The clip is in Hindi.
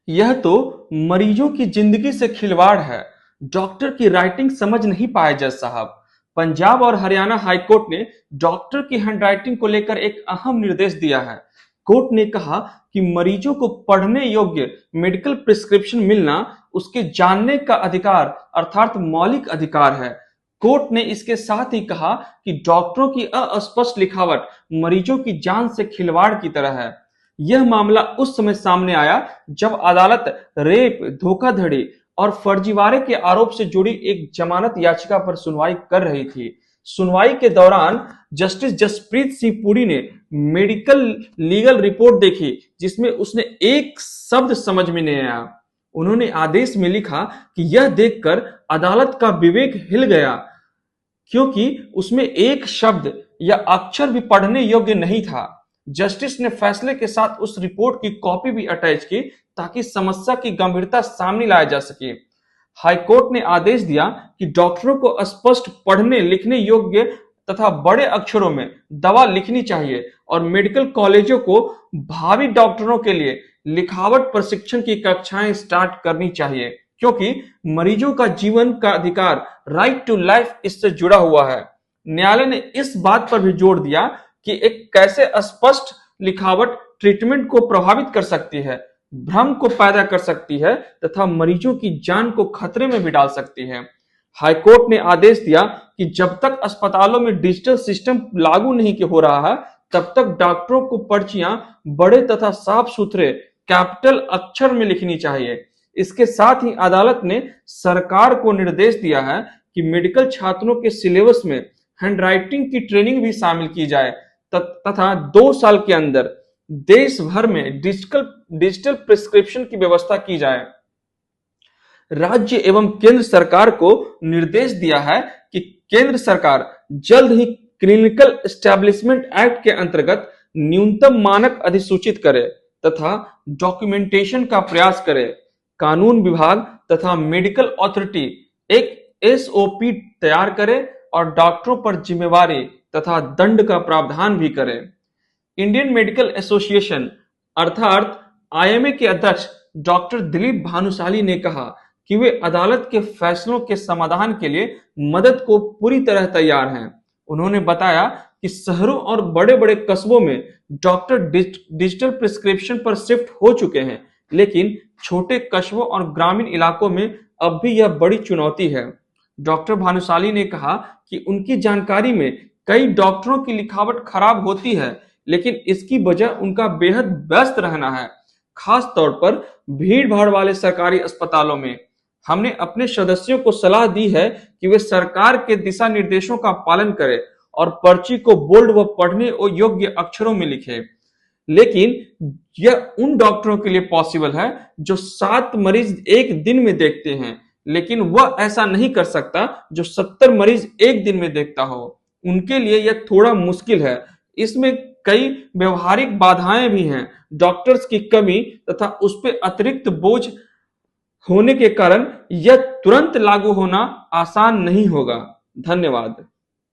यह तो मरीजों की जिंदगी से खिलवाड़ है। डॉक्टर की राइटिंग समझ नहीं पाए जज साहब। पंजाब और हरियाणा हाईकोर्ट ने डॉक्टर की हैंडराइटिंग को लेकर एक अहम निर्देश दिया है। कोर्ट ने कहा कि मरीजों को पढ़ने योग्य मेडिकल प्रिस्क्रिप्शन मिलना उसके जानने का अधिकार अर्थात मौलिक अधिकार है। कोर्ट ने इसके साथ ही कहा कि डॉक्टरों की अस्पष्ट लिखावट मरीजों की जान से खिलवाड़ की तरह है। यह मामला उस समय सामने आया जब अदालत रेप, धोखाधड़ी और फर्जीवाड़े के आरोप से जुड़ी एक जमानत याचिका पर सुनवाई कर रही थी। सुनवाई के दौरान जस्टिस जसप्रीत सिंह पुरी ने मेडिकल लीगल रिपोर्ट देखी जिसमें उसने एक शब्द समझ में नहीं आया। उन्होंने आदेश में लिखा कि यह देखकर अदालत का विवेक हिल गया क्योंकि उसमें एक शब्द या अक्षर भी पढ़ने योग्य नहीं था। जस्टिस ने फैसले के साथ उस रिपोर्ट की कॉपी भी अटैच की ताकि समस्या की गंभीरता सामने लाया जा सके। हाईकोर्ट ने आदेश दिया कि डॉक्टरों को स्पष्ट पढ़ने लिखने योग्य तथा बड़े अक्षरों में दवा लिखनी चाहिए और मेडिकल कॉलेजों को भावी डॉक्टरों के लिए लिखावट प्रशिक्षण की कक्षाएं स्टार्ट करनी चाहिए क्योंकि मरीजों का जीवन का अधिकार राइट टू लाइफ इससे जुड़ा हुआ है। न्यायालय ने इस बात पर भी जोर दिया कि एक कैसे स्पष्ट लिखावट ट्रीटमेंट को प्रभावित कर सकती है, भ्रम को पैदा कर सकती है तथा मरीजों की जान को खतरे में भी डाल सकती है। हाईकोर्ट ने आदेश दिया कि जब तक अस्पतालों में डिजिटल सिस्टम लागू नहीं हो रहा है तब तक डॉक्टरों को पर्चियां बड़े तथा साफ सुथरे कैपिटल अक्षर में लिखनी चाहिए। इसके साथ ही अदालत ने सरकार को निर्देश दिया है कि मेडिकल छात्रों के सिलेबस में हैंडराइटिंग की ट्रेनिंग भी शामिल की जाए तथा 2 साल के अंदर देश भर में डिजिटल प्रिस्क्रिप्शन की व्यवस्था की जाए। राज्य एवं केंद्र सरकार को निर्देश दिया है कि केंद्र सरकार जल्द ही क्लिनिकल एस्टेब्लिशमेंट एक्ट के अंतर्गत न्यूनतम मानक अधिसूचित करे तथा डॉक्यूमेंटेशन का प्रयास करे। कानून विभाग तथा मेडिकल अथॉरिटी एक एसओपी तैयार करे और डॉक्टरों पर जिम्मेवारी तथा दंड का प्रावधान भी करे। इंडियन मेडिकल एसोसिएशन अर्थात आईएमए के अध्यक्ष डॉक्टर दिलीप भानुशाली ने कहा कि वे अदालत के फैसलों के समाधान के लिए मदद को पूरी तरह तैयार हैं। उन्होंने बताया कि शहरों और बड़े बड़े कस्बों में डॉक्टर डिजिटल प्रिस्क्रिप्शन पर शिफ्ट हो चुके हैं, लेकिन छोटे कस्बों और ग्रामीण इलाकों में अब भी यह बड़ी चुनौती है। डॉक्टर भानुशाली ने कहा कि उनकी जानकारी में कई डॉक्टरों की लिखावट खराब होती है, लेकिन इसकी वजह उनका बेहद व्यस्त रहना है, खास तौर पर भीड़ भाड़ वाले सरकारी अस्पतालों में। हमने अपने सदस्यों को सलाह दी है कि वे सरकार के दिशा निर्देशों का पालन करें और पर्ची को बोल्ड व पढ़ने योग्य अक्षरों में लिखें। लेकिन यह उन डॉक्टरों के लिए पॉसिबल है जो 7 मरीज एक दिन में देखते हैं, लेकिन वह ऐसा नहीं कर सकता जो 70 मरीज एक दिन में देखता हो। उनके लिए यह थोड़ा मुश्किल है। इसमें कई व्यवहारिक बाधाएं भी हैं, डॉक्टर्स की कमी तथा उस पर अतिरिक्त बोझ होने के कारण यह तुरंत लागू होना आसान नहीं होगा। धन्यवाद।